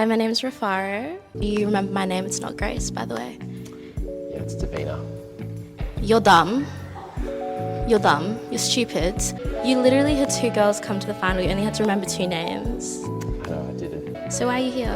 Hi, my name's Rafaro. You remember my name, it's not Grace, by the way. Yeah, it's Davina. You're dumb. You're dumb. You're stupid. You literally had 2 girls come to the final. You only had to remember 2 names. I know, I didn't. So why are you here?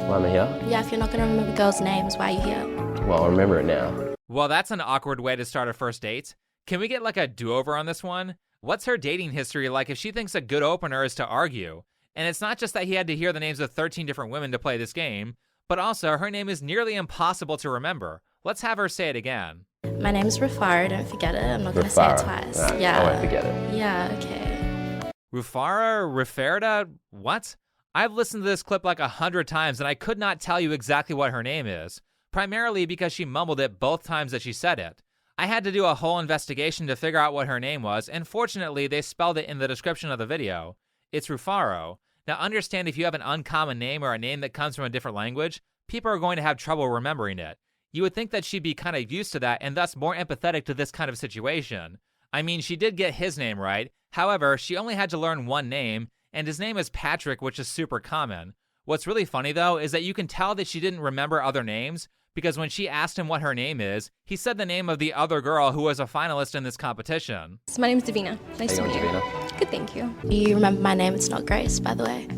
Why am I here? Yeah, if you're not going to remember girls' names, why are you here? Well, I'll remember it now. Well, that's an awkward way to start a first date. Can we get like a do-over on this one? What's her dating history like if she thinks a good opener is to argue? And it's not just that he had to hear the names of 13 different women to play this game, but also her name is nearly impossible to remember. Let's have her say it again. My name's Rafaro, don't forget it. I'm not going to say it twice. Right, yeah. I won't forget it. Yeah, okay. Ruferda? What? I've listened to this clip like 100 times and I could not tell you exactly what her name is, primarily because she mumbled it both times that she said it. I had to do a whole investigation to figure out what her name was, and fortunately they spelled it in the description of the video. It's Rufaro. Now understand, if you have an uncommon name or a name that comes from a different language, people are going to have trouble remembering it. You would think that she'd be kind of used to that and thus more empathetic to this kind of situation. I mean, she did get his name right. However, she only had to learn one name, and his name is Patrick, which is super common. What's really funny though is that you can tell that she didn't remember other names, because when she asked him what her name is, he said the name of the other girl who was a finalist in this competition. So my name's Davina. Nice to meet you. Davina? Good, thank you. You remember my name, it's not Grace, by the way.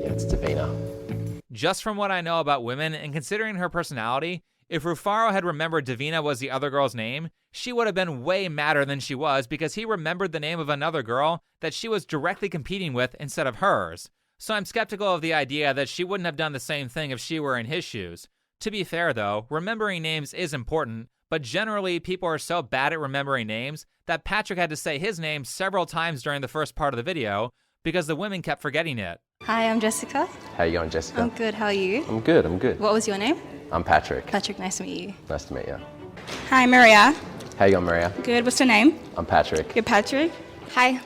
Yeah, it's Davina. Just from what I know about women and considering her personality, if Rufaro had remembered Davina was the other girl's name, she would have been way madder than she was because he remembered the name of another girl that she was directly competing with instead of hers. So I'm skeptical of the idea that she wouldn't have done the same thing if she were in his shoes. To be fair though, remembering names is important, but generally people are so bad at remembering names that Patrick had to say his name several times during the first part of the video because the women kept forgetting it. Hi, I'm Jessica. How you going, Jessica? I'm good, how are you? I'm good. What was your name? I'm Patrick. Patrick, nice to meet you. Nice to meet you. Hi, Maria. How you going, Maria? Good. What's your name? I'm Patrick. You're Patrick. Hi,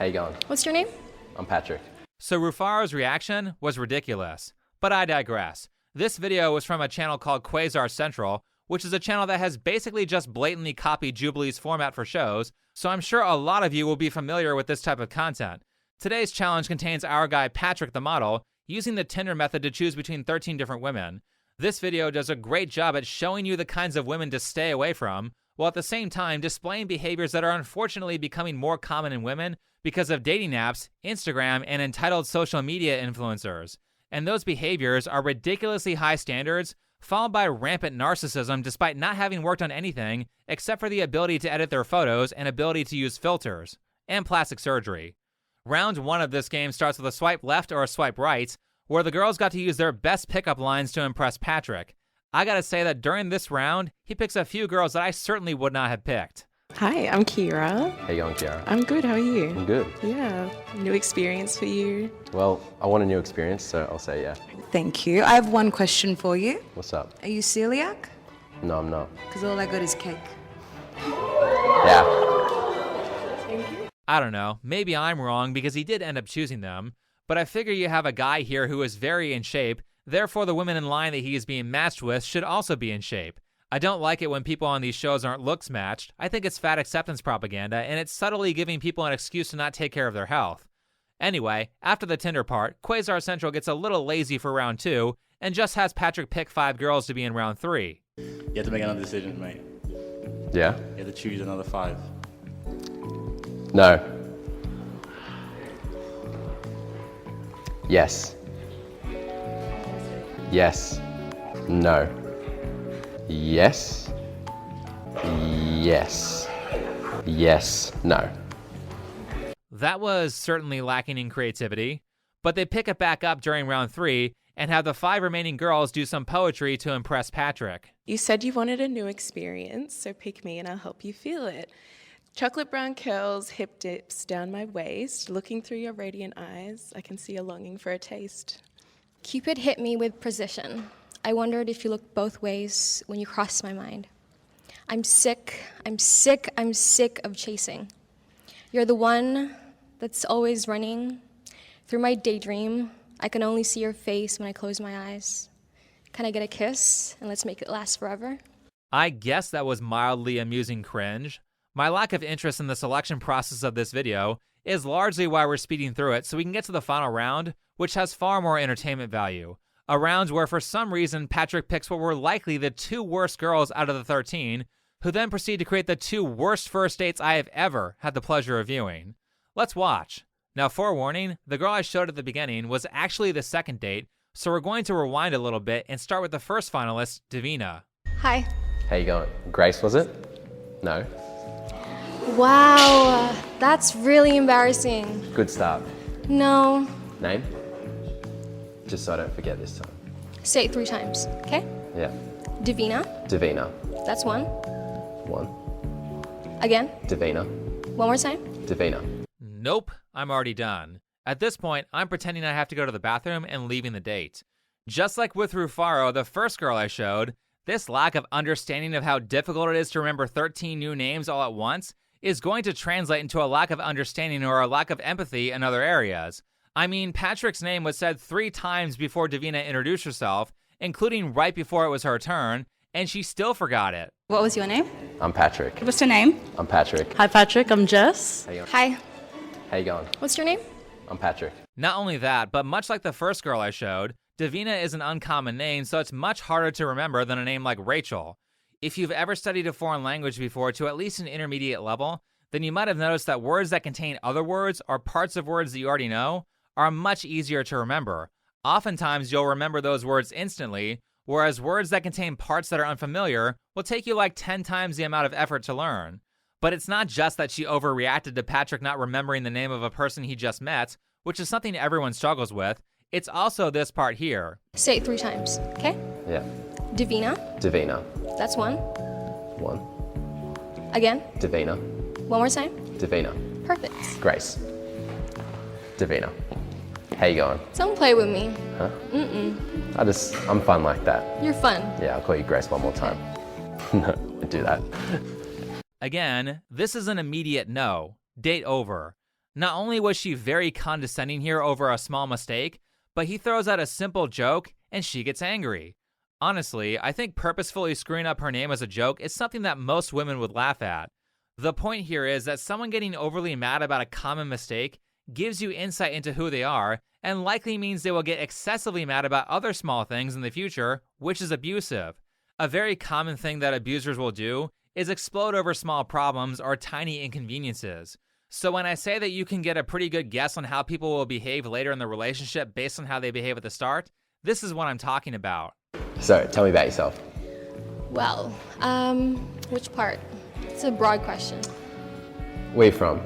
How you going? what's your name? I'm Patrick. So Rufaro's reaction was ridiculous, but I digress. This video was from a channel called Quasar Central, which is a channel that has basically just blatantly copied Jubilee's format for shows, so I'm sure a lot of you will be familiar with this type of content. Today's challenge contains our guy Patrick the model using the Tinder method to choose between 13 different women. This video does a great job at showing you the kinds of women to stay away from, while at the same time displaying behaviors that are unfortunately becoming more common in women because of dating apps, Instagram, and entitled social media influencers. And those behaviors are ridiculously high standards, followed by rampant narcissism despite not having worked on anything except for the ability to edit their photos and ability to use filters, and plastic surgery. Round 1 of this game starts with a swipe left or a swipe right, where the girls got to use their best pickup lines to impress Patrick. I gotta say that during this round, he picks a few girls that I certainly would not have picked. Hi, I'm Kira. How you going, Kiara? I'm good, how are you? I'm good. Yeah, new experience for you. Well, I want a new experience, so I'll say yeah. Thank you. I have one question for you. What's up? Are you celiac? No, I'm not. Because all I got is cake. Yeah. I don't know, maybe I'm wrong because he did end up choosing them, but I figure you have a guy here who is very in shape, therefore the women in line that he is being matched with should also be in shape. I don't like it when people on these shows aren't looks matched. I think it's fat acceptance propaganda, and it's subtly giving people an excuse to not take care of their health. Anyway, after the Tinder part, Quasar Central gets a little lazy for round 2, and just has Patrick pick 5 girls to be in round 3. You have to make another decision, mate. Yeah? You have to choose another 5. No. Yes. Yes. No. Yes. Yes. Yes. No. That was certainly lacking in creativity, but they pick it back up during round 3 and have the 5 remaining girls do some poetry to impress Patrick. You said you wanted a new experience, so pick me and I'll help you feel it. Chocolate brown curls, hip dips down my waist. Looking through your radiant eyes, I can see a longing for a taste. Cupid hit me with precision. I wondered if you looked both ways when you crossed my mind. I'm sick of chasing. You're the one that's always running. Through my daydream, I can only see your face when I close my eyes. Can I get a kiss and let's make it last forever? I guess that was mildly amusing cringe. My lack of interest in the selection process of this video is largely why we're speeding through it so we can get to the final round, which has far more entertainment value. A round where for some reason Patrick picks what were likely the 2 worst girls out of the 13, who then proceed to create the 2 worst first dates I have ever had the pleasure of viewing. Let's watch. Now, forewarning, the girl I showed at the beginning was actually the second date, so we're going to rewind a little bit and start with the first finalist, Davina. Hi. How you going? Grace, was it? No. Wow, that's really embarrassing. Good start. No. Name? Just so I don't forget this time. Say it 3 times, okay? Yeah. Davina, Davina. that's 1. 1. Again, Davina. 1 more time. Davina. Nope, I'm already done. At this point, I'm pretending I have to go to the bathroom and leaving the date. Just like with Rufaro, the first girl I showed, this lack of understanding of how difficult it is to remember 13 new names all at once is going to translate into a lack of understanding or a lack of empathy in other areas. I mean, Patrick's name was said 3 times before Davina introduced herself, including right before it was her turn, and she still forgot it. What was your name? I'm Patrick. What's your name? I'm Patrick. Hi, Patrick. I'm Jess. How you going? Hi, How you going? what's your name? I'm Patrick. Not only that, but much like the first girl I showed, Davina is an uncommon name, so it's much harder to remember than a name like Rachel. If you've ever studied a foreign language before to at least an intermediate level, then you might have noticed that words that contain other words or parts of words that you already know are much easier to remember. Oftentimes, you'll remember those words instantly, whereas words that contain parts that are unfamiliar will take you like 10 times the amount of effort to learn. But it's not just that she overreacted to Patrick not remembering the name of a person he just met, which is something everyone struggles with. It's also this part here. Say it 3 times, okay? Yeah. Davina, Davina. that's 1. 1. Again, Davina. 1 more time. Davina. Perfect. Grace. Davina. How you going? Don't play with me. Huh? I'm fun like that. You're fun. Yeah, I'll call you Grace one more time. No, don't do that. Again, this is an immediate no. Date over. Not only was she very condescending here over a small mistake, but he throws out a simple joke and she gets angry. Honestly, I think purposefully screwing up her name as a joke is something that most women would laugh at. The point here is that someone getting overly mad about a common mistake gives you insight into who they are and likely means they will get excessively mad about other small things in the future, which is abusive. A very common thing that abusers will do is explode over small problems or tiny inconveniences. So when I say that you can get a pretty good guess on how people will behave later in the relationship based on how they behave at the start, this is what I'm talking about. So, tell me about yourself. Well, which part? It's a broad question. Where you from?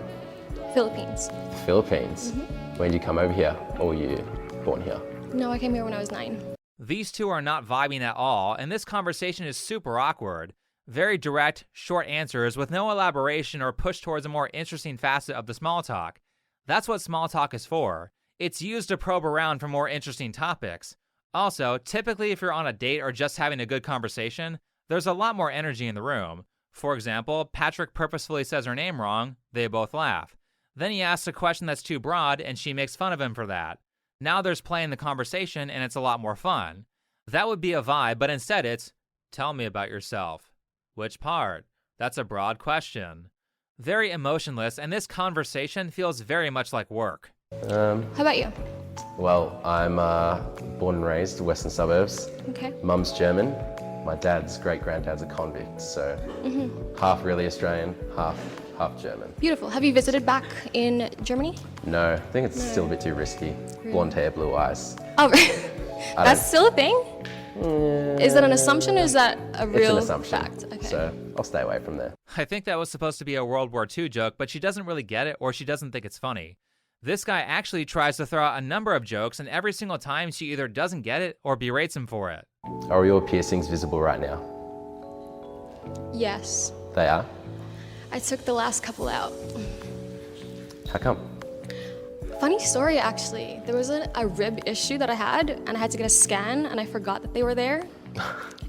Philippines. Philippines. When did you come over here? Or were you born here? No, I came here when I was 9. These two are not vibing at all, and this conversation is super awkward. Very direct, short answers with no elaboration or push towards a more interesting facet of the small talk. That's what small talk is for. It's used to probe around for more interesting topics. Also, typically if you're on a date or just having a good conversation, there's a lot more energy in the room. For example, Patrick purposefully says her name wrong, they both laugh. Then he asks a question that's too broad and she makes fun of him for that. Now there's play in the conversation and it's a lot more fun. That would be a vibe, but instead it's, tell me about yourself. Which part? That's a broad question. Very emotionless, and this conversation feels very much like work. How about you? Well, I'm born and raised western suburbs. Okay. Mum's German. My dad's great-granddad's a convict, so half really Australian, half German. Beautiful. Have you visited back in Germany? No, I think it's still a bit too risky. Blonde hair, blue eyes. Oh, that's still a thing? Is that an assumption or is that a real It's an assumption, fact? Okay. so I'll stay away from there. I think that was supposed to be a World War II joke, but she doesn't really get it or she doesn't think it's funny. This guy actually tries to throw out a number of jokes, and every single time she either doesn't get it or berates him for it. Are your piercings visible right now? Yes. They are? I took the last couple out. How come? Funny story, actually. There was a rib issue that I had, and I had to get a scan, and I forgot that they were there.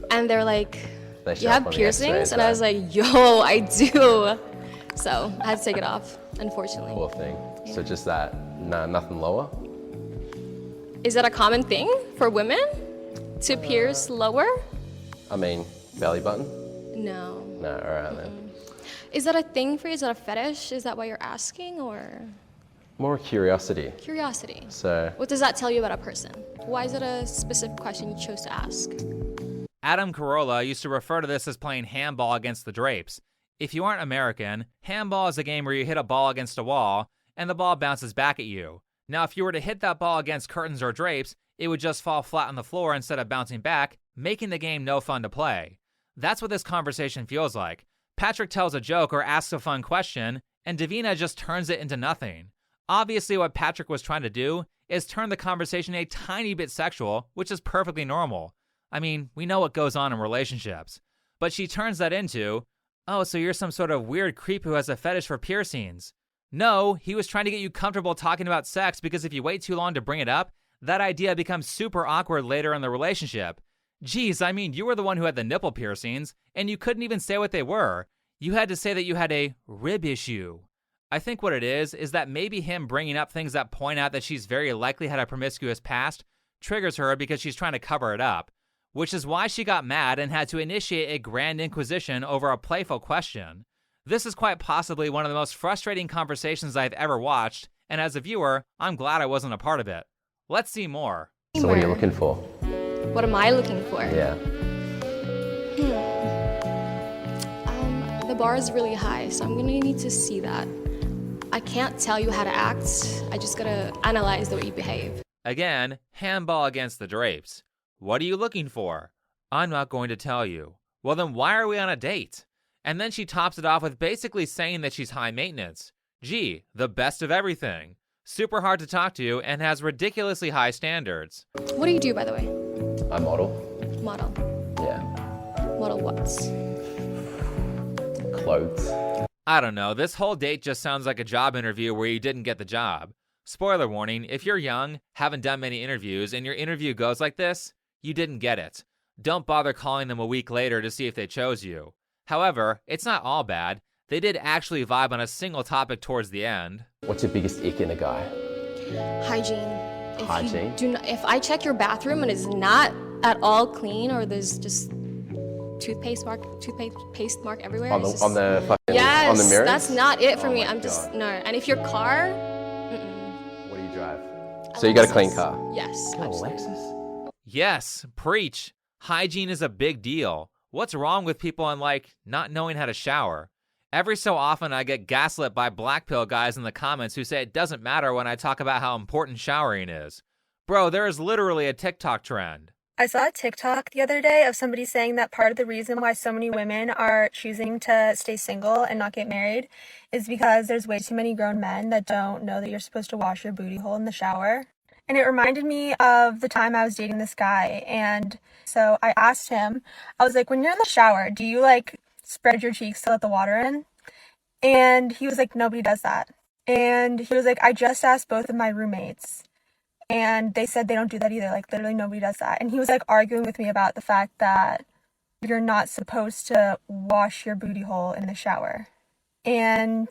And they're like, They you show up have on the piercings? X-rays, And I though. was like, yo, I do. So I had to take it off, unfortunately. Poor thing. So just that, no, nothing lower? Is that a common thing for women to pierce lower? I mean, belly button? No. No, alright then. Is that a thing for you? Is that a fetish? Is that why you're asking, or? More curiosity. Curiosity. So, What does that tell you about a person? Why is it a specific question you chose to ask? Adam Carolla used to refer to this as playing handball against the drapes. If you aren't American, handball is a game where you hit a ball against a wall and the ball bounces back at you. Now, if you were to hit that ball against curtains or drapes, it would just fall flat on the floor instead of bouncing back, making the game no fun to play. That's what this conversation feels like. Patrick tells a joke or asks a fun question, and Davina just turns it into nothing. Obviously, what Patrick was trying to do is turn the conversation a tiny bit sexual, which is perfectly normal. I mean, we know what goes on in relationships. But she turns that into, oh, so you're some sort of weird creep who has a fetish for piercings. No, he was trying to get you comfortable talking about sex because if you wait too long to bring it up, that idea becomes super awkward later in the relationship. Geez, I mean, you were the one who had the nipple piercings, and you couldn't even say what they were. You had to say that you had a rib issue. I think what it is that maybe him bringing up things that point out that she's very likely had a promiscuous past triggers her because she's trying to cover it up, which is why she got mad and had to initiate a grand inquisition over a playful question. This is quite possibly one of the most frustrating conversations I've ever watched, and as a viewer, I'm glad I wasn't a part of it. Let's see more. so what are you looking for? What am I looking for? Yeah. The bar is really high, so I'm gonna need to see that. I can't tell you how to act. I just gotta analyze the way you behave. Again, handball against the drapes. What are you looking for? I'm not going to tell you. Well, then why are we on a date? And then she tops it off with basically saying that she's high maintenance. Gee, the best of everything. Super hard to talk to and has ridiculously high standards. What do you do, by the way? I model. Model. Yeah. Model what? Clothes. I don't know, this whole date just sounds like a job interview where you didn't get the job. Spoiler warning, if you're young, haven't done many interviews, and your interview goes like this, you didn't get it. Don't bother calling them a week later to see if they chose you. However, it's not all bad. They did actually vibe on a single topic towards the end. What's your biggest ick in a guy? Hygiene. Hygiene? If I check your bathroom and it's not at all clean, or there's just toothpaste mark everywhere. On the it's just- fucking yes, on the mirrors? that's not it for Oh me. my I'm just God. no. And if your car, What do you drive? So you got a clean car? yes. Oh, absolutely. Lexus? Yes, preach. Hygiene is a big deal. What's wrong with people and not knowing how to shower? Every so often I get gaslit by black pill guys in the comments who say it doesn't matter when I talk about how important showering is. Bro, there is literally a TikTok trend. I saw a TikTok the other day of somebody saying that part of the reason why so many women are choosing to stay single and not get married is because there's way too many grown men that don't know that you're supposed to wash your booty hole in the shower. And it reminded me of the time I was dating this guy. And so I asked him, I was like, when you're in the shower, do you spread your cheeks to let the water in? And he was like, nobody does that. And he was like, I just asked both of my roommates, and they said they don't do that either. Literally nobody does that. And he was arguing with me about the fact that you're not supposed to wash your booty hole in the shower. And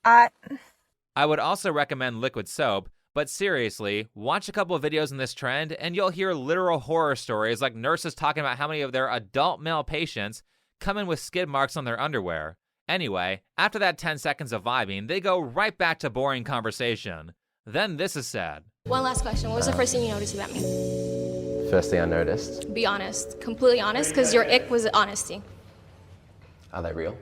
I would also recommend liquid soap, but seriously, watch a couple of videos in this trend and you'll hear literal horror stories like nurses talking about how many of their adult male patients come in with skid marks on their underwear. Anyway, after that 10 seconds of vibing, they go right back to boring conversation. Then this is said. One last question. What was the first thing you noticed about me? First thing I noticed. Be honest. Completely honest, because your ick was honesty. Are they real?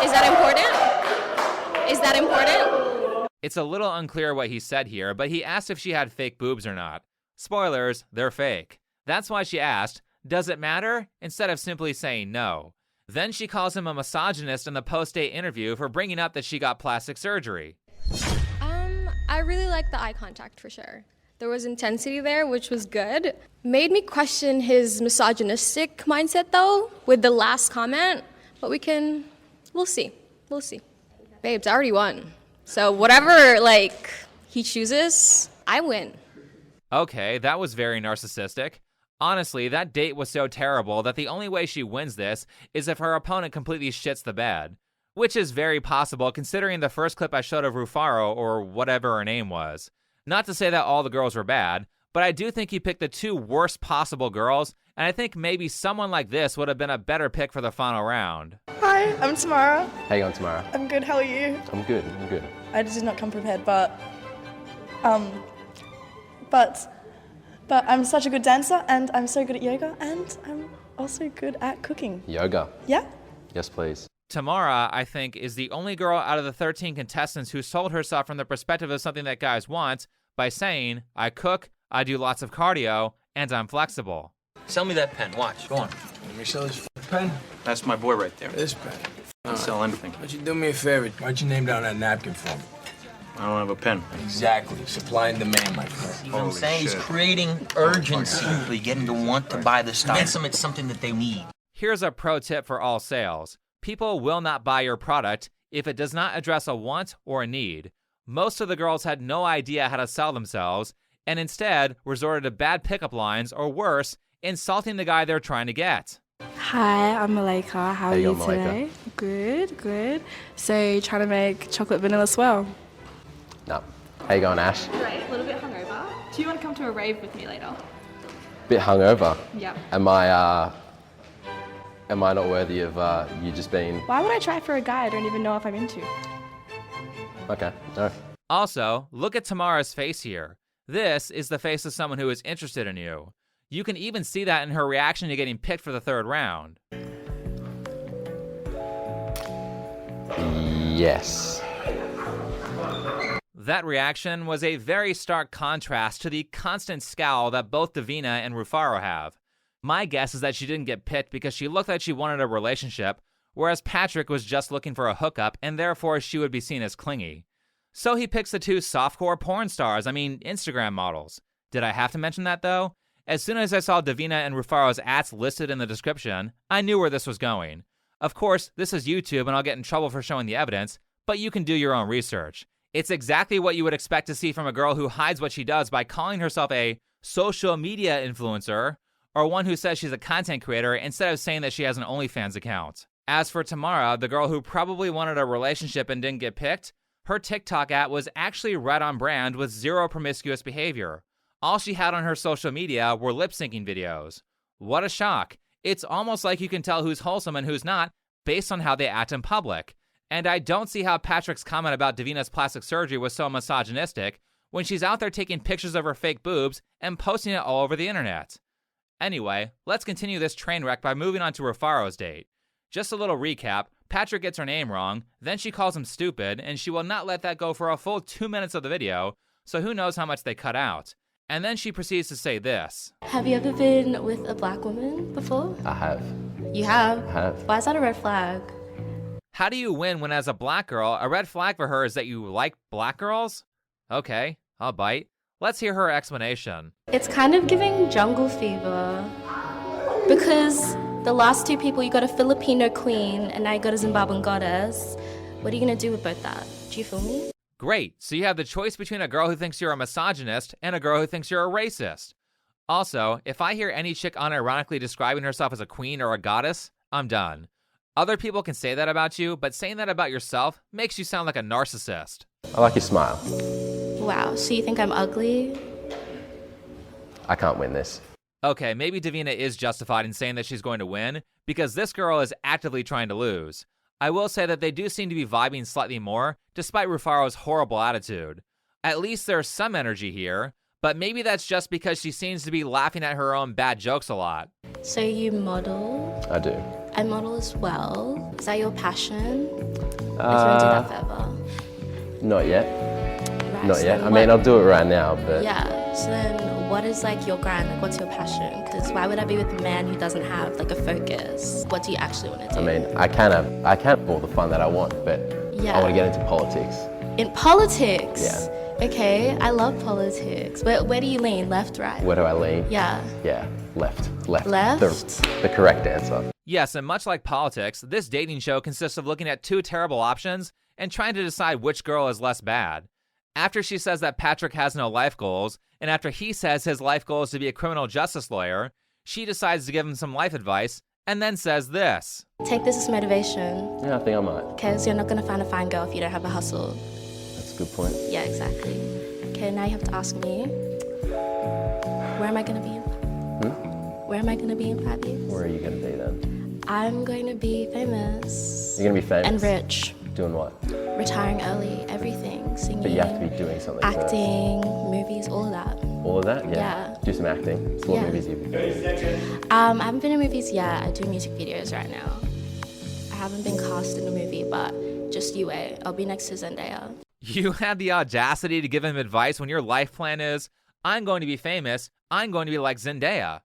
Is that important? Is that important? It's a little unclear what he said here, but he asked if she had fake boobs or not. Spoilers, they're fake. That's why she asked, does it matter? Instead of simply saying no. Then she calls him a misogynist in the post-date interview for bringing up that she got plastic surgery. I really liked the eye contact for sure. There was intensity there, which was good. Made me question his misogynistic mindset though, with the last comment, but we'll see. We'll see. Babes, I already won. So whatever, he chooses, I win. Okay, that was very narcissistic. Honestly, that date was so terrible that the only way she wins this is if her opponent completely shits the bed. Which is very possible considering the first clip I showed of Rufaro, or whatever her name was. Not to say that all the girls were bad, but I do think he picked the two worst possible girls, and I think maybe someone like this would have been a better pick for the final round. Hi, I'm Tamara. How you going, Tamara? I'm good, how are you? I'm good. I did not come prepared, but I'm such a good dancer, and I'm so good at yoga, and I'm also good at cooking. Yoga. Yeah? Yes, please. Tamara, I think, is the only girl out of the 13 contestants who sold herself from the perspective of something that guys want by saying, I cook, I do lots of cardio, and I'm flexible. Sell me that pen. Watch. Go on. Let me sell this pen. That's my boy right there. This pen. I'll sell anything. Why don't you do me a favor? Why don't you name down that napkin for me? I don't have a pen. Exactly. Supply and demand, my friend. You know what I'm saying? He's creating urgency. They getting to want to buy the stuff. Convince them it's something that they need. Here's a pro tip for all sales. People will not buy your product if it does not address a want or a need. Most of the girls had no idea how to sell themselves and instead resorted to bad pickup lines or worse, insulting the guy they're trying to get. Hi, I'm Malika. How are you today? Good. So, trying to make chocolate vanilla swirl. No. How you going, Ash? Great, a little bit hungover. Do you want to come to a rave with me later? Bit hungover? Yeah. Am I not worthy of you just being... Why would I try for a guy I don't even know if I'm into? Okay, no. Also, look at Tamara's face here. This is the face of someone who is interested in you. You can even see that in her reaction to getting picked for the third round. Yes. That reaction was a very stark contrast to the constant scowl that both Davina and Rufaro have. My guess is that she didn't get picked because she looked like she wanted a relationship, whereas Patrick was just looking for a hookup and therefore she would be seen as clingy. So he picks the two softcore porn stars, Instagram models. Did I have to mention that though? As soon as I saw Davina and Rufaro's ats listed in the description, I knew where this was going. Of course, this is YouTube and I'll get in trouble for showing the evidence, but you can do your own research. It's exactly what you would expect to see from a girl who hides what she does by calling herself a social media influencer, or one who says she's a content creator instead of saying that she has an OnlyFans account. As for Tamara, the girl who probably wanted a relationship and didn't get picked, her TikTok at was actually right on brand with zero promiscuous behavior. All she had on her social media were lip-syncing videos. What a shock. It's almost like you can tell who's wholesome and who's not based on how they act in public. And I don't see how Patrick's comment about Davina's plastic surgery was so misogynistic when she's out there taking pictures of her fake boobs and posting it all over the internet. Anyway, let's continue this train wreck by moving on to Rufaro's date. Just a little recap, Patrick gets her name wrong, then she calls him stupid, and she will not let that go for a full 2 minutes of the video, so who knows how much they cut out. And then she proceeds to say this. Have you ever been with a black woman before? I have. You have? I have. Why is that a red flag? How do you win when as a black girl, a red flag for her is that you like black girls? Okay, I'll bite. Let's hear her explanation. It's kind of giving jungle fever. Because the last two people, you got a Filipino queen and now you got a Zimbabwean goddess. What are you gonna do with both that? Do you feel me? Great, so you have the choice between a girl who thinks you're a misogynist and a girl who thinks you're a racist. Also, if I hear any chick unironically describing herself as a queen or a goddess, I'm done. Other people can say that about you, but saying that about yourself makes you sound like a narcissist. I like your smile. Wow, so you think I'm ugly? I can't win this. Okay, maybe Davina is justified in saying that she's going to win, because this girl is actively trying to lose. I will say that they do seem to be vibing slightly more, despite Rufaro's horrible attitude. At least there's some energy here, but maybe that's just because she seems to be laughing at her own bad jokes a lot. So you model? I do. I model as well. Is that your passion? Or do you want to do that forever? Not yet. Right, Not so yet. then I mean, what- I'll do it right now, but... Yeah, so then what is like your grind? Like what's your passion? Because why would I be with a man who doesn't have like a focus? What do you actually want to do? I mean, I can have all the fun that I want, but Yeah. I want to get into politics. In politics? Yeah. Okay, I love politics. Where do you lean? Left, right? Where do I lean? Yeah. Yeah, left. Left? Left? The correct answer. Yes, and much like politics, this dating show consists of looking at two terrible options and trying to decide which girl is less bad. After she says that Patrick has no life goals, and after he says his life goal is to be a criminal justice lawyer, she decides to give him some life advice, and then says this. Take this as motivation. Yeah, I think I might. Because you're not going to find a fine girl if you don't have a hustle. That's a good point. Yeah, exactly. Okay, now you have to ask me. Where am I gonna be? Where am I gonna be in 5 years? Where are you going to be then? I'm going to be famous. You're going to be famous? And rich. Doing what? Retiring early, everything, singing. But you have to be doing something acting, movies, all of that. All of that? Yeah. Do some acting. So what movies have you been doing? I haven't been in movies yet. I do music videos right now. I haven't been cast in a movie, but just you wait. I'll be next to Zendaya. You had the audacity to give him advice when your life plan is, I'm going to be famous, I'm going to be like Zendaya.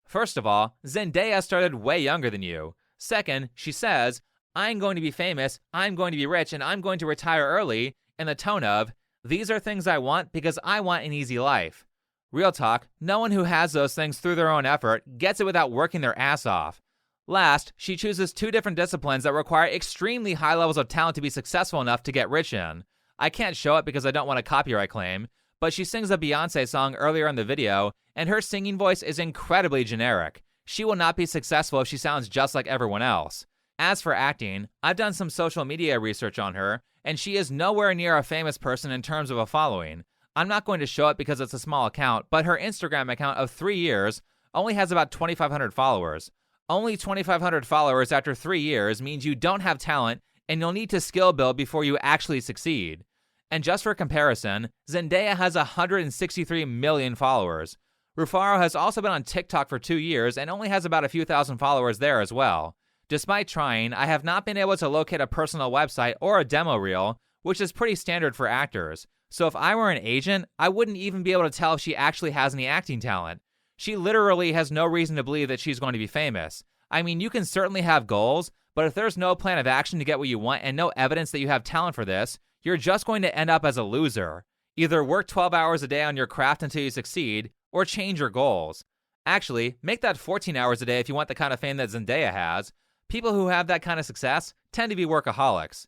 First of all, Zendaya started way younger than you. Second, she says, I'm going to be famous, I'm going to be rich, and I'm going to retire early, in the tone of, these are things I want because I want an easy life. Real talk, no one who has those things through their own effort gets it without working their ass off. Last, she chooses 2 different disciplines that require extremely high levels of talent to be successful enough to get rich in. I can't show it because I don't want a copyright claim, but she sings a Beyonce song earlier in the video, and her singing voice is incredibly generic. She will not be successful if she sounds just like everyone else. As for acting, I've done some social media research on her, and she is nowhere near a famous person in terms of a following. I'm not going to show it because it's a small account, but her Instagram account of 3 years only has about 2,500 followers. Only 2,500 followers after 3 years means you don't have talent, and you'll need to skill build before you actually succeed. And just for comparison, Zendaya has 163 million followers. Rufaro has also been on TikTok for 2 years and only has about a few thousand followers there as well. Despite trying, I have not been able to locate a personal website or a demo reel, which is pretty standard for actors. So if I were an agent, I wouldn't even be able to tell if she actually has any acting talent. She literally has no reason to believe that she's going to be famous. I mean, you can certainly have goals, but if there's no plan of action to get what you want and no evidence that you have talent for this, you're just going to end up as a loser. Either work 12 hours a day on your craft until you succeed, or change your goals. Actually, make that 14 hours a day if you want the kind of fame that Zendaya has. People who have that kind of success tend to be workaholics.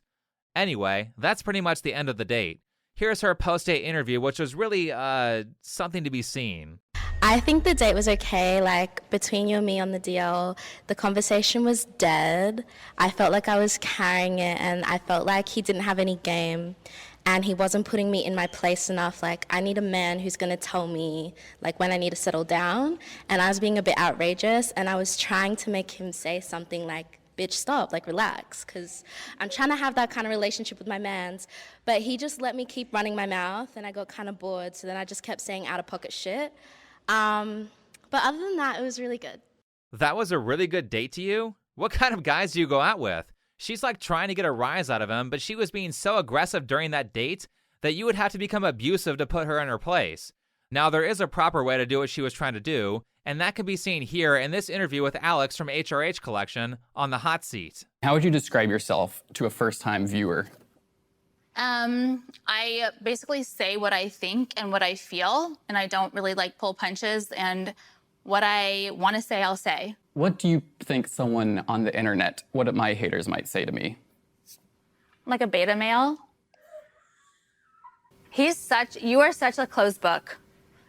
Anyway, that's pretty much the end of the date. Here's her post-date interview, which was really, something to be seen. I think the date was okay, like, between you and me on the DL, the conversation was dead. I felt like I was carrying it, and I felt like he didn't have any game, and he wasn't putting me in my place enough. Like, I need a man who's gonna tell me, like, when I need to settle down, and I was being a bit outrageous, and I was trying to make him say something like, bitch, stop, like, relax, because I'm trying to have that kind of relationship with my mans, but he just let me keep running my mouth, and I got kind of bored, so then I just kept saying out-of-pocket shit. But other than that, it was really good. That was a really good date to you? What kind of guys do you go out with? She's like trying to get a rise out of him, but she was being so aggressive during that date that you would have to become abusive to put her in her place. Now, there is a proper way to do what she was trying to do, and that can be seen here in this interview with Alex from HRH Collection on The Hot Seat. How would you describe yourself to a first-time viewer? I basically say what I think and what I feel, and I don't really like pull punches, and what I want to say, I'll say. What do you think someone on the internet, what my haters might say to me? Like a beta male. You are such a closed book.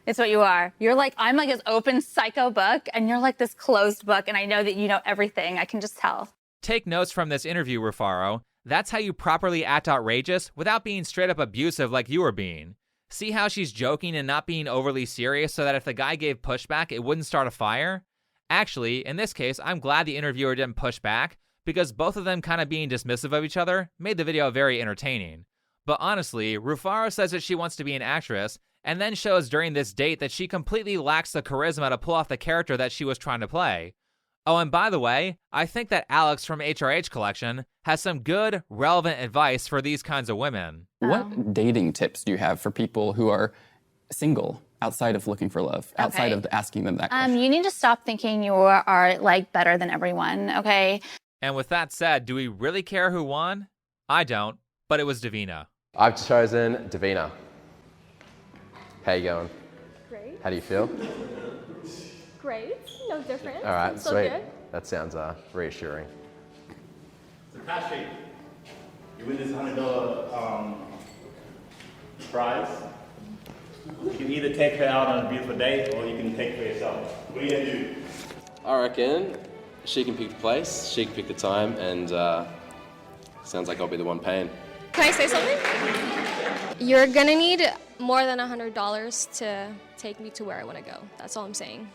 It's what you are. You're like, I'm like this open psycho book, and you're like this closed book, and I know that you know everything. I can just tell. Take notes from this interview, Rufaro. That's how you properly act outrageous without being straight up abusive like you were being. See how she's joking and not being overly serious so that if the guy gave pushback, it wouldn't start a fire? Actually, in this case, I'm glad the interviewer didn't push back because both of them kind of being dismissive of each other made the video very entertaining. But honestly, Rufaro says that she wants to be an actress and then shows during this date that she completely lacks the charisma to pull off the character that she was trying to play. Oh, and by the way, I think that Alex from HRH Collection has some good, relevant advice for these kinds of women. What dating tips do you have for people who are single, outside of looking for love, outside of asking them that question? You need to stop thinking you are like better than everyone, okay? And with that said, do we really care who won? I don't, but it was Davina. I've chosen Davina. How you going? Great. How do you feel? Great. No difference. All right, Still sweet. good. That sounds reassuring. So cash treat. You win this $100 prize. You can either take her out on a beautiful date or you can take her yourself. What are you gonna do? I reckon she can pick the place, she can pick the time, and sounds like I'll be the one paying. Can I say something? You're gonna need more than $100 to take me to where I want to go. That's all I'm saying.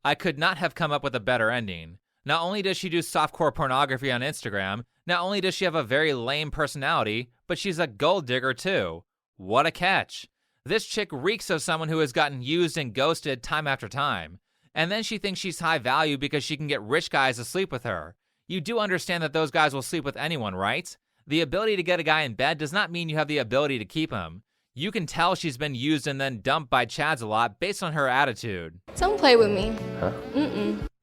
I could not have come up with a better ending. Not only does she do softcore pornography on Instagram, not only does she have a very lame personality, but she's a gold digger too. What a catch. This chick reeks of someone who has gotten used and ghosted time after time. And then she thinks she's high value because she can get rich guys to sleep with her. You do understand that those guys will sleep with anyone, right? The ability to get a guy in bed does not mean you have the ability to keep him. You can tell she's been used and then dumped by Chads a lot based on her attitude. Don't play with me. Huh?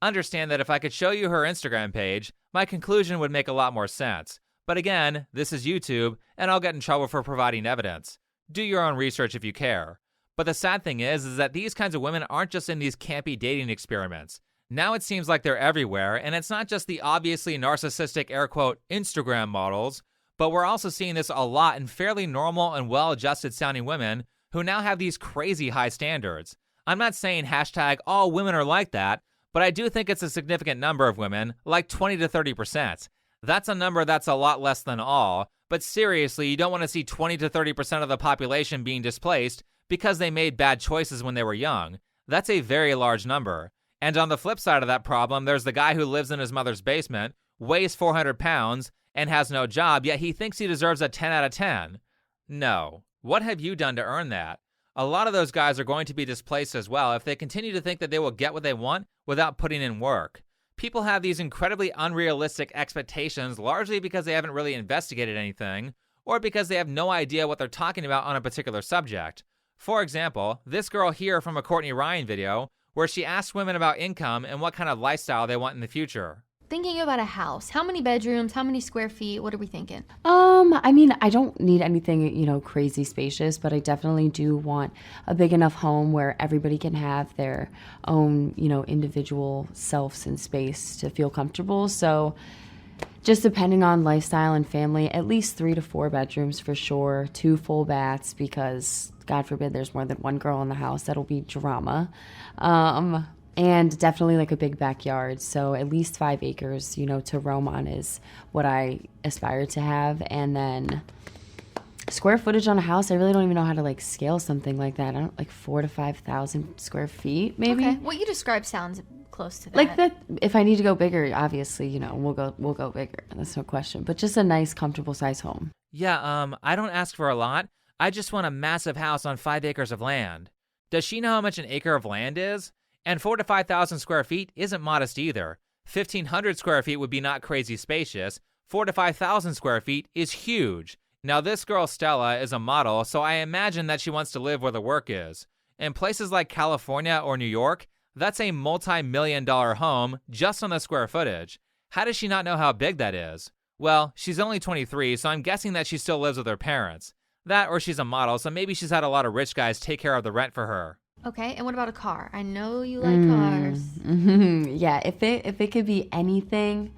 Understand that if I could show you her Instagram page, my conclusion would make a lot more sense. But again, this is YouTube, and I'll get in trouble for providing evidence. Do your own research if you care. But the sad thing is that these kinds of women aren't just in these campy dating experiments. Now it seems like they're everywhere, and it's not just the obviously narcissistic air quote Instagram models, but we're also seeing this a lot in fairly normal and well-adjusted sounding women who now have these crazy high standards. I'm not saying hashtag all women are like that, but I do think it's a significant number of women, like 20 to 30%. That's a number that's a lot less than all, but seriously, you don't want to see 20 to 30% of the population being displaced because they made bad choices when they were young. That's a very large number. And on the flip side of that problem, there's the guy who lives in his mother's basement, weighs 400 pounds, and has no job, yet he thinks he deserves a 10 out of 10. No. What have you done to earn that? A lot of those guys are going to be displaced as well if they continue to think that they will get what they want without putting in work. People have these incredibly unrealistic expectations largely because they haven't really investigated anything, or because they have no idea what they're talking about on a particular subject. For example, this girl here from a Courtney Ryan video, where she asked women about income and what kind of lifestyle they want in the future. Thinking about a house, how many bedrooms, how many square feet, what are we thinking? I mean, I don't need anything, crazy spacious, but I definitely do want a big enough home where everybody can have their own, individual selves and space to feel comfortable. So just depending on lifestyle and family, at least 3 to 4 bedrooms for sure, 2 full baths because God forbid there's more than one girl in the house. That'll be drama. And definitely like a big backyard. So at least 5 acres, to roam on is what I aspire to have. And then square footage on a house, I really don't even know how to scale something like that. I don't 4,000 to 5,000 square feet, maybe. Okay, what you described sounds close to that. Like that, if I need to go bigger, obviously, we'll go bigger. That's no question. But just a nice, comfortable size home. Yeah, I don't ask for a lot. I just want a massive house on 5 acres of land. Does she know how much an acre of land is? And 4,000 to 5,000 square feet isn't modest either. 1,500 square feet would be not crazy spacious. 4,000 to 5,000 square feet is huge. Now this girl Stella is a model, so I imagine that she wants to live where the work is. In places like California or New York, that's a multi-million-dollar home just on the square footage. How does she not know how big that is? Well, she's only 23, so I'm guessing that she still lives with her parents. That or she's a model, so maybe she's had a lot of rich guys take care of the rent for her. Okay, and what about a car? I know you like cars. Yeah, if it could be anything,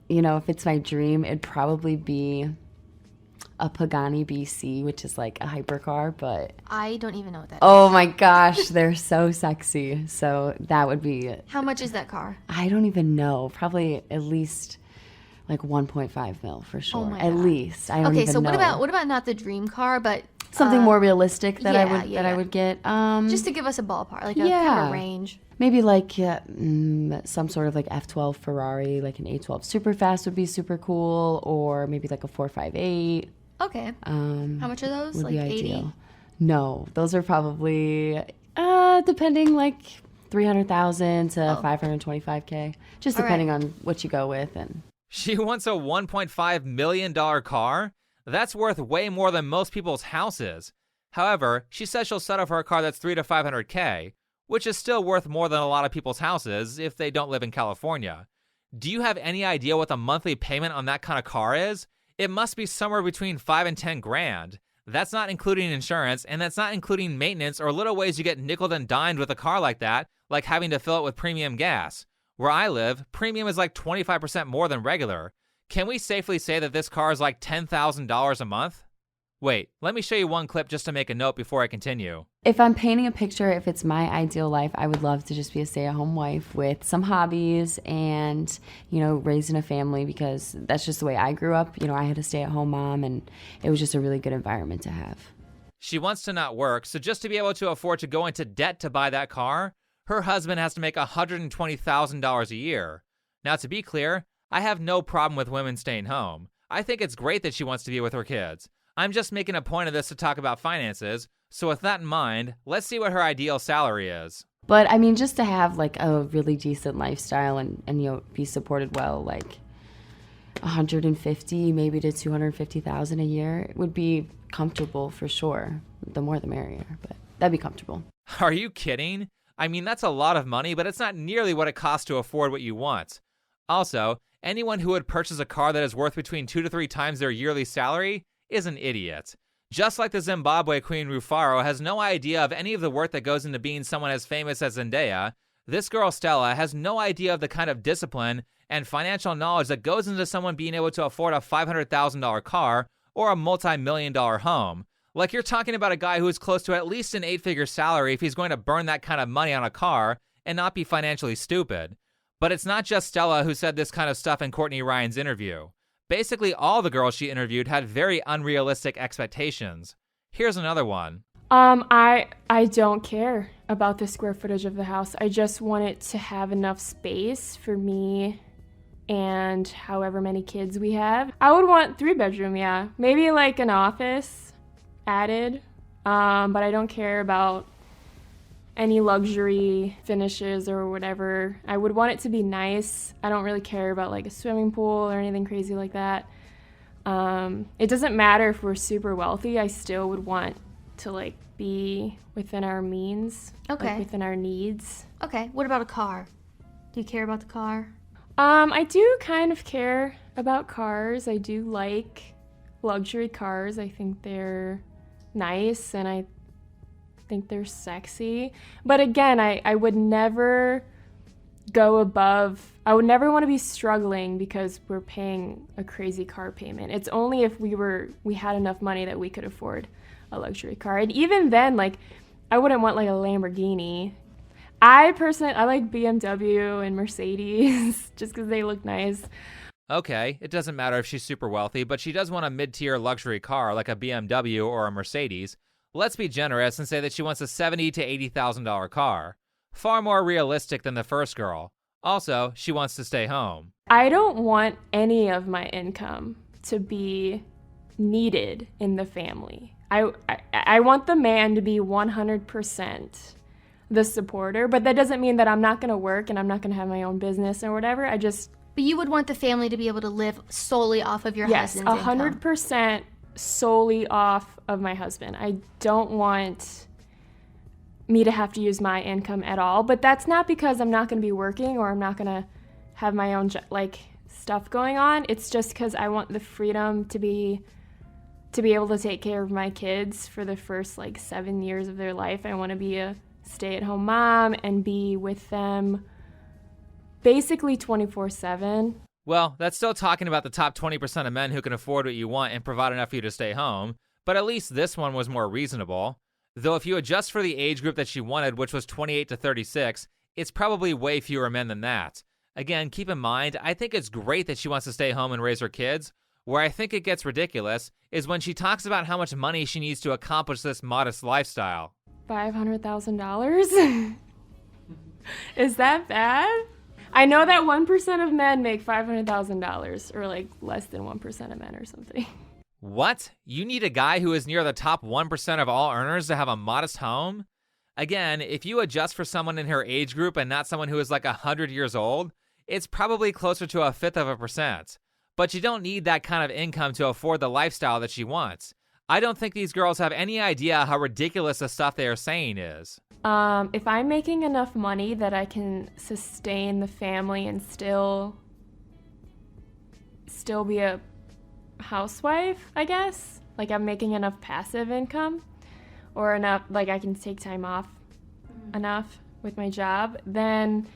if it's my dream, it'd probably be a Pagani BC, which is like a hypercar, but I don't even know what that is. Oh my gosh, they're so sexy. So that would be How much is that car? I don't even know. Probably at least like 1.5 mil for sure. Oh my at God. least. I don't okay, even so know. what about not the dream car, but Something more realistic that yeah, I would get. Just to give us a ballpark, like a kind of a range. Maybe like some sort of like F12 Ferrari, like an A12 super fast would be super cool, or maybe like a 458. Okay. How much are those? Would Like be 80? ideal. No, those are probably depending like 300,000 to 525K, just All depending right. on what you go with. And She wants a $1.5 million car? That's worth way more than most people's houses. However, she says she'll settle for a car that's 300 to 500K, which is still worth more than a lot of people's houses if they don't live in California. Do you have any idea what the monthly payment on that kind of car is? It must be somewhere between 5 and 10 grand. That's not including insurance, and that's not including maintenance or little ways you get nickeled and dimed with a car like that, like having to fill it with premium gas. Where I live, premium is like 25% more than regular. Can we safely say that this car is like $10,000 a month? Wait, let me show you one clip just to make a note before I continue. If I'm painting a picture, if it's my ideal life, I would love to just be a stay-at-home wife with some hobbies and, raising a family, because that's just the way I grew up. I had a stay-at-home mom, and it was just a really good environment to have. She wants to not work, so just to be able to afford to go into debt to buy that car, her husband has to make $120,000 a year. Now, to be clear, I have no problem with women staying home. I think it's great that she wants to be with her kids. I'm just making a point of this to talk about finances, so with that in mind, let's see what her ideal salary is. But I mean, just to have like a really decent lifestyle and be supported well, like 150 maybe to 250,000 a year would be comfortable for sure. The more the merrier, but that'd be comfortable. Are you kidding? I mean, that's a lot of money, but it's not nearly what it costs to afford what you want. Also, anyone who would purchase a car that is worth between 2 to 3 times their yearly salary is an idiot. Just like the Zimbabwe queen Rufaro has no idea of any of the work that goes into being someone as famous as Zendaya, this girl Stella has no idea of the kind of discipline and financial knowledge that goes into someone being able to afford a $500,000 car or a multi-million-dollar home. Like, you're talking about a guy who is close to at least an 8-figure salary if he's going to burn that kind of money on a car and not be financially stupid. But it's not just Stella who said this kind of stuff in Courtney Ryan's interview. Basically, all the girls she interviewed had very unrealistic expectations. Here's another one. I don't care about the square footage of the house. I just want it to have enough space for me and however many kids we have. I would want 3-bedroom, yeah. Maybe like an office added, but I don't care about any luxury finishes or whatever. I would want it to be nice. I don't really care about like a swimming pool or anything crazy like that. It doesn't matter if we're super wealthy. I still would want to like be within our means, Okay. like within our needs. Okay, what about a car? Do you care about the car? I do kind of care about cars. I do like luxury cars. I think they're nice and I think they're sexy. But again, I would never go above, I would never want to be struggling because we're paying a crazy car payment. It's only if we had enough money that we could afford a luxury car. And even then, like, I wouldn't want like a Lamborghini. I like BMW and Mercedes just because they look nice. Okay, it doesn't matter if she's super wealthy, but she does want a mid-tier luxury car like a BMW or a Mercedes. Let's be generous and say that she wants a $70,000 to $80,000 car. Far more realistic than the first girl. Also, she wants to stay home. I don't want any of my income to be needed in the family. I want the man to be 100% the supporter, but that doesn't mean that I'm not going to work and I'm not going to have my own business or whatever. But you would want the family to be able to live solely off of your husband's income. Yes, 100% solely off of my husband. I don't want me to have to use my income at all, but that's not because I'm not going to be working or I'm not going to have my own stuff going on. It's just because I want the freedom to be able to take care of my kids for the first 7 years of their life. I want to be a stay-at-home mom and be with them basically 24/7. Well, that's still talking about the top 20% of men who can afford what you want and provide enough for you to stay home, but at least this one was more reasonable. Though if you adjust for the age group that she wanted, which was 28 to 36, it's probably way fewer men than that. Again, keep in mind, I think it's great that she wants to stay home and raise her kids. Where I think it gets ridiculous is when she talks about how much money she needs to accomplish this modest lifestyle. $500,000? Is that bad? I know that 1% of men make $500,000, or less than 1% of men or something. What? You need a guy who is near the top 1% of all earners to have a modest home? Again, if you adjust for someone in her age group and not someone who is 100 years old, it's probably closer to 1/5%. But you don't need that kind of income to afford the lifestyle that she wants. I don't think these girls have any idea how ridiculous the stuff they are saying is. If I'm making enough money that I can sustain the family and still be a housewife, I guess, I'm making enough passive income or enough, I can take time off enough with my job, then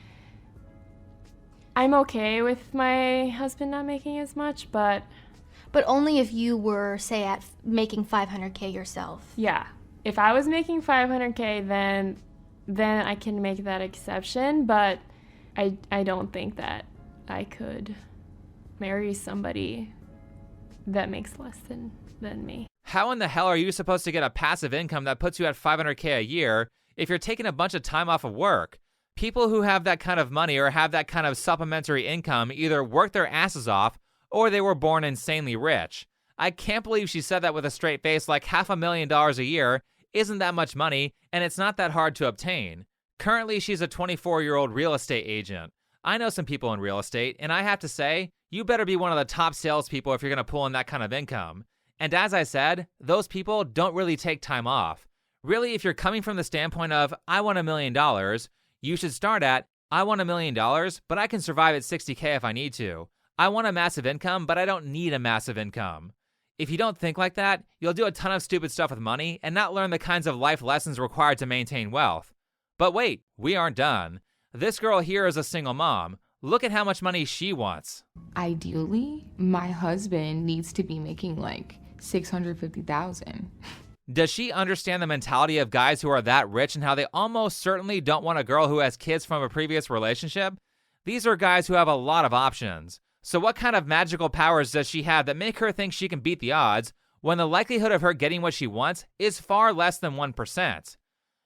I'm okay with my husband not making as much, but But only if you were, say, at making 500K yourself. Yeah. If I was making 500K, then I can make that exception, but I don't think that I could marry somebody that makes less than me. How in the hell are you supposed to get a passive income that puts you at 500K a year if you're taking a bunch of time off of work? People who have that kind of money or have that kind of supplementary income either work their asses off or they were born insanely rich. I can't believe she said that with a straight face, like $500,000 a year isn't that much money and it's not that hard to obtain. Currently, she's a 24-year-old real estate agent. I know some people in real estate, and I have to say, you better be one of the top salespeople if you're going to pull in that kind of income. And as I said, those people don't really take time off. Really, if you're coming from the standpoint of, I want $1 million, you should start at, I want $1 million, but I can survive at 60K if I need to. I want a massive income, but I don't need a massive income. If you don't think like that, you'll do a ton of stupid stuff with money and not learn the kinds of life lessons required to maintain wealth. But wait, we aren't done. This girl here is a single mom. Look at how much money she wants. Ideally, my husband needs to be making like $650,000. Does she understand the mentality of guys who are that rich and how they almost certainly don't want a girl who has kids from a previous relationship? These are guys who have a lot of options. So what kind of magical powers does she have that make her think she can beat the odds when the likelihood of her getting what she wants is far less than 1%?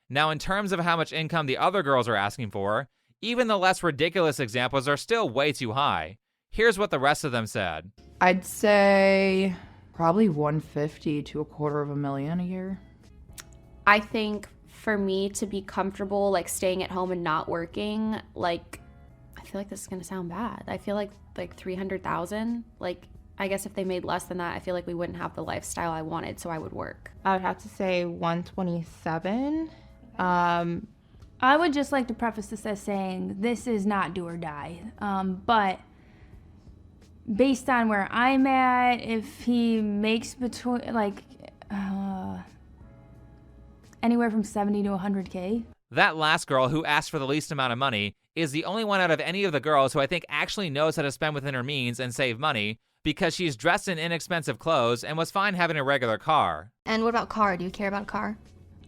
Now, in terms of how much income the other girls are asking for, even the less ridiculous examples are still way too high. Here's what the rest of them said. I'd say probably 150 to $250,000 a year. I think for me to be comfortable, like staying at home and not working, like, I feel like this is gonna sound bad. I feel like 300,000. Like, I guess if they made less than that, I feel like we wouldn't have the lifestyle I wanted, so I would work. I would have to say 127. I would just like to preface this as saying this is not do or die. But based on where I'm at, if he makes between anywhere from 70 to 100K. That last girl who asked for the least amount of money is the only one out of any of the girls who I think actually knows how to spend within her means and save money because she's dressed in inexpensive clothes and was fine having a regular car. And what about car? Do you care about a car?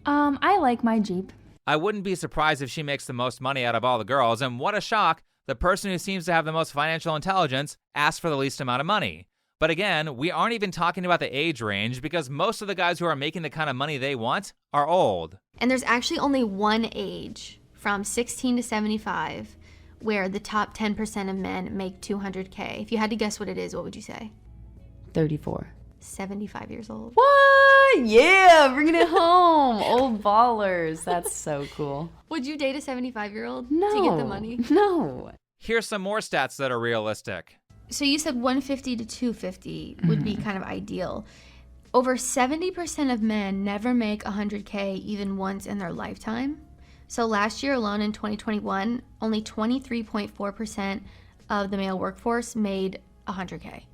I like my Jeep. I wouldn't be surprised if she makes the most money out of all the girls, and what a shock, the person who seems to have the most financial intelligence asked for the least amount of money. But again, we aren't even talking about the age range because most of the guys who are making the kind of money they want are old. And there's actually only one age, from 16 to 75, where the top 10% of men make 200K. If you had to guess what it is, what would you say? 34. 75 years old. What? Yeah, bringing it home. Old ballers. That's so cool. Would you date a 75-year-old No. to get the money? No. Here's some more stats that are realistic. So you said 150 to 250 would be kind of ideal. Over 70% of men never make 100K even once in their lifetime. So last year alone in 2021, only 23.4% of the male workforce made 100K.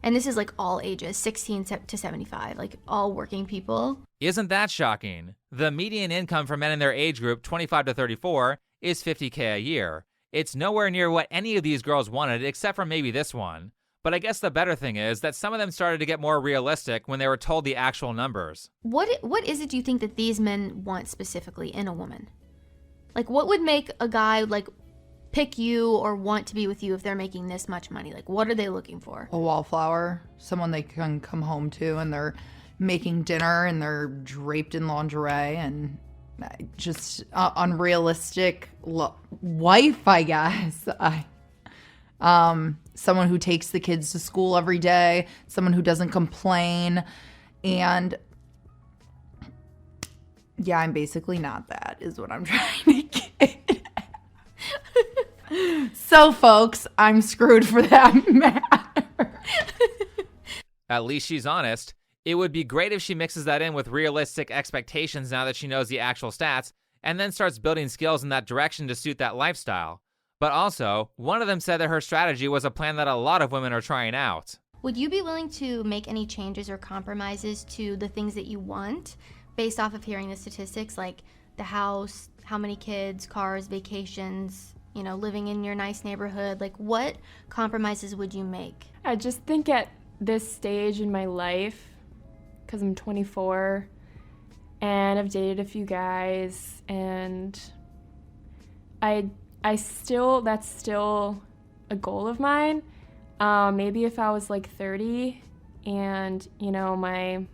And this is like all ages, 16 to 75, like all working people. Isn't that shocking? The median income for men in their age group, 25 to 34, is 50K a year. It's nowhere near what any of these girls wanted except for maybe this one. But I guess the better thing is that some of them started to get more realistic when they were told the actual numbers. What is it do you think that these men want specifically in a woman? Like what would make a guy like pick you or want to be with you if they're making this much money? Like what are they looking for? A wallflower, someone they can come home to and they're making dinner and they're draped in lingerie and just unrealistic wife, I guess. Someone who takes the kids to school every day, someone who doesn't complain, and yeah, I'm basically not that, is what I'm trying to get. So, folks, I'm screwed for that matter. At least she's honest. It would be great if she mixes that in with realistic expectations now that she knows the actual stats, and then starts building skills in that direction to suit that lifestyle. But also, one of them said that her strategy was a plan that a lot of women are trying out. Would you be willing to make any changes or compromises to the things that you want based off of hearing the statistics, like the house, how many kids, cars, vacations, living in your nice neighborhood? Like what compromises would you make? I just think at this stage in my life, because I'm 24, and I've dated a few guys, and that's still a goal of mine. Maybe if I was like 30 and, my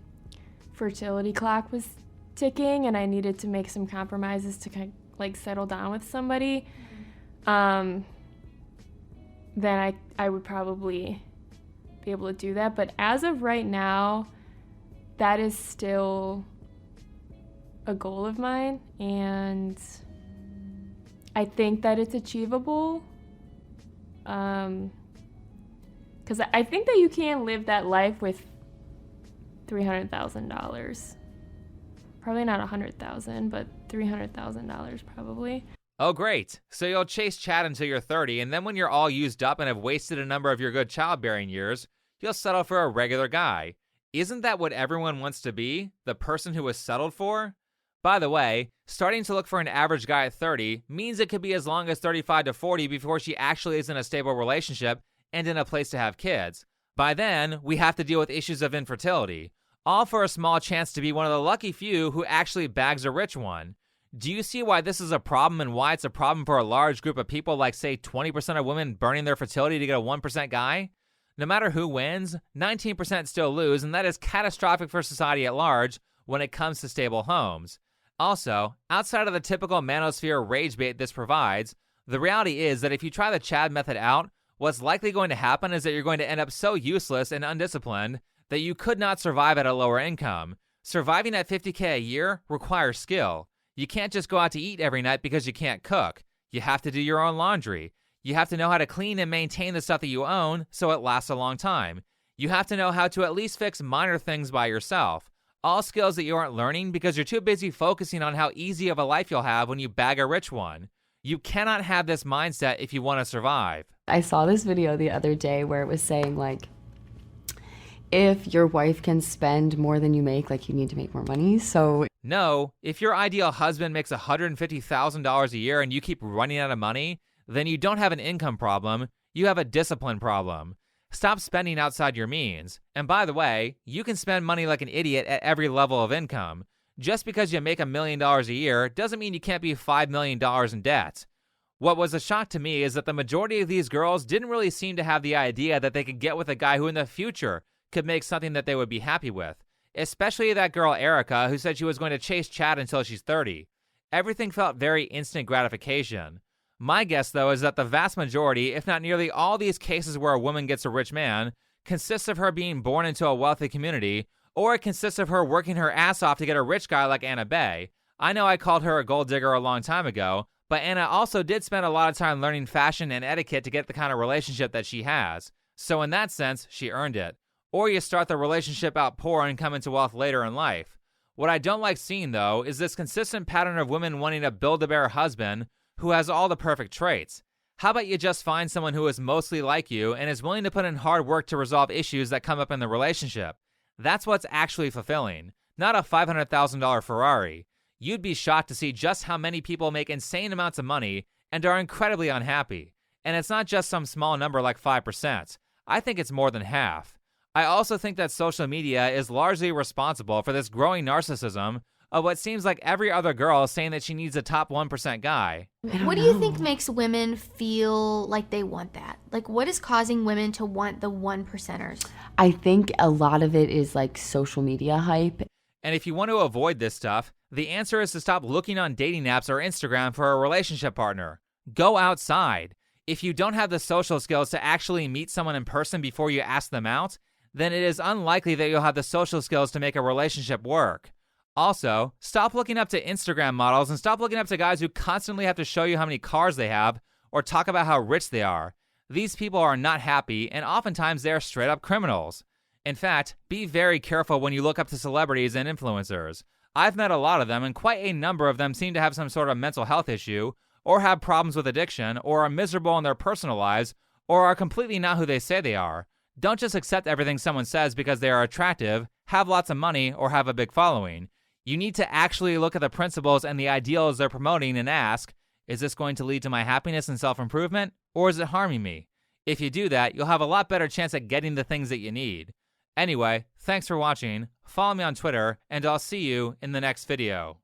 fertility clock was ticking and I needed to make some compromises to kind of like settle down with somebody, then I would probably be able to do that. But as of right now, that is still a goal of mine, and I think that it's achievable. Because I think that you can live that life with $300,000. Probably not $100,000, but $300,000 probably. Oh, great. So you'll chase Chad until you're 30, and then when you're all used up and have wasted a number of your good childbearing years, you'll settle for a regular guy. Isn't that what everyone wants to be? The person who was settled for? By the way, starting to look for an average guy at 30 means it could be as long as 35 to 40 before she actually is in a stable relationship and in a place to have kids. By then, we have to deal with issues of infertility, all for a small chance to be one of the lucky few who actually bags a rich one. Do you see why this is a problem and why it's a problem for a large group of people, like say 20% of women burning their fertility to get a 1% guy? No matter who wins, 19% still lose, and that is catastrophic for society at large when it comes to stable homes. Also, outside of the typical manosphere rage bait this provides, the reality is that if you try the Chad method out, what's likely going to happen is that you're going to end up so useless and undisciplined that you could not survive at a lower income. Surviving at $50K a year requires skill. You can't just go out to eat every night because you can't cook. You have to do your own laundry. You have to know how to clean and maintain the stuff that you own so it lasts a long time. You have to know how to at least fix minor things by yourself. All skills that you aren't learning because you're too busy focusing on how easy of a life you'll have when you bag a rich one. You cannot have this mindset if you want to survive. I saw this video the other day where it was saying, like, if your wife can spend more than you make, like, you need to make more money. So no, if your ideal husband makes $150,000 a year and you keep running out of money, then you don't have an income problem, you have a discipline problem. Stop spending outside your means. And by the way, you can spend money like an idiot at every level of income. Just because you make $1 million a year doesn't mean you can't be $5 million in debt. What was a shock to me is that the majority of these girls didn't really seem to have the idea that they could get with a guy who in the future could make something that they would be happy with. Especially that girl Erica, who said she was going to chase Chad until she's 30. Everything felt very instant gratification. My guess, though, is that the vast majority, if not nearly all these cases where a woman gets a rich man, consists of her being born into a wealthy community, or it consists of her working her ass off to get a rich guy like Anna Bay. I know I called her a gold digger a long time ago, but Anna also did spend a lot of time learning fashion and etiquette to get the kind of relationship that she has. So in that sense, she earned it. Or you start the relationship out poor and come into wealth later in life. What I don't like seeing, though, is this consistent pattern of women wanting a build-a-bear husband who has all the perfect traits. How about you just find someone who is mostly like you and is willing to put in hard work to resolve issues that come up in the relationship? That's what's actually fulfilling, not a $500,000 Ferrari. You'd be shocked to see just how many people make insane amounts of money and are incredibly unhappy. And it's not just some small number like 5%. I think it's more than half. I also think that social media is largely responsible for this growing narcissism of what seems like every other girl saying that she needs a top 1% guy. What do you think makes women feel like they want that? Like, what is causing women to want the 1%ers? I think a lot of it is like social media hype. And if you want to avoid this stuff, the answer is to stop looking on dating apps or Instagram for a relationship partner. Go outside. If you don't have the social skills to actually meet someone in person before you ask them out, then it is unlikely that you'll have the social skills to make a relationship work. Also, stop looking up to Instagram models and stop looking up to guys who constantly have to show you how many cars they have or talk about how rich they are. These people are not happy, and oftentimes they are straight up criminals. In fact, be very careful when you look up to celebrities and influencers. I've met a lot of them, and quite a number of them seem to have some sort of mental health issue, or have problems with addiction, or are miserable in their personal lives, or are completely not who they say they are. Don't just accept everything someone says because they are attractive, have lots of money, or have a big following. You need to actually look at the principles and the ideals they're promoting and ask, is this going to lead to my happiness and self-improvement, or is it harming me? If you do that, you'll have a lot better chance at getting the things that you need. Anyway, thanks for watching, follow me on Twitter, and I'll see you in the next video.